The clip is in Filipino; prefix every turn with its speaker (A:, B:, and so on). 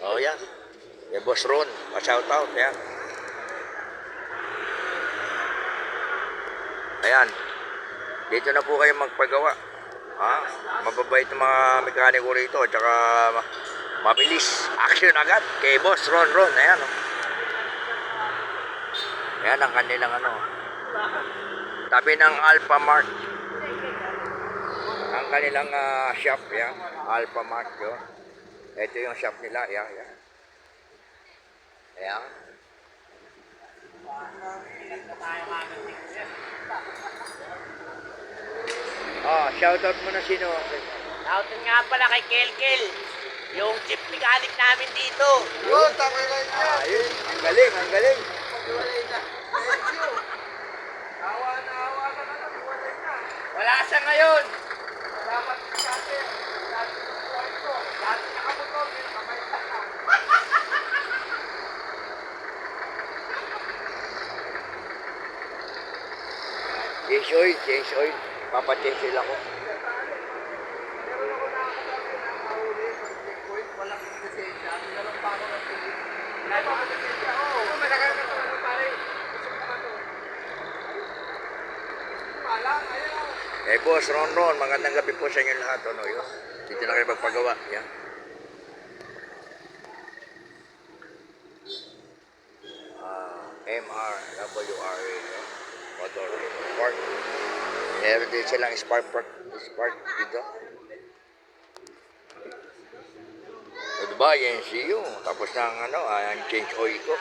A: Oh, yan. Kay Boss Ron. Pa-shout out. Yan. Ayan. Dito na po kayo magpagawa. Ha? Mababait ng mga mekaniko rito. Tsaka mabilis. Action agad. Kay Boss Ron. Ayan. Oh. Ayan ang kanilang ano. Tabi ng Alpha Mart. Ang kanilang shop. Yan. Alpha Mart yun. Ito yung shop nila. Ayan. Ayan. Shoutout mo na sino?
B: Shoutout nga pala kay Kelkel, yung chief mechanic namin dito.
C: Yun, tama lang yan.
A: Ayun, ang galing.
C: Awa na iwalay na.
B: Wala siya ngayon.
C: Salamat sa atin. Dati ng buhay ko. Dati nakamotor, kamay na.
A: Change oil. Papachange oil ako.
C: Meron ako nakakatabi na mahuli sa checkpoint. Walang lisensya. Meron pa ako ng tuloy. Wala pa ako lisensya. Oo, malakay ka naman ng pare. Gusto ko ba ito? Wala, ayaw.
A: Boss Ron, magandang gabi po sa inyo lahat. Ano yun? Dito na kayo magpagawa. Yan. MRWRA Motor Park. Meron din silang spark dito. So, diba, yan see you. Tapos ng ano, ang change oil ko.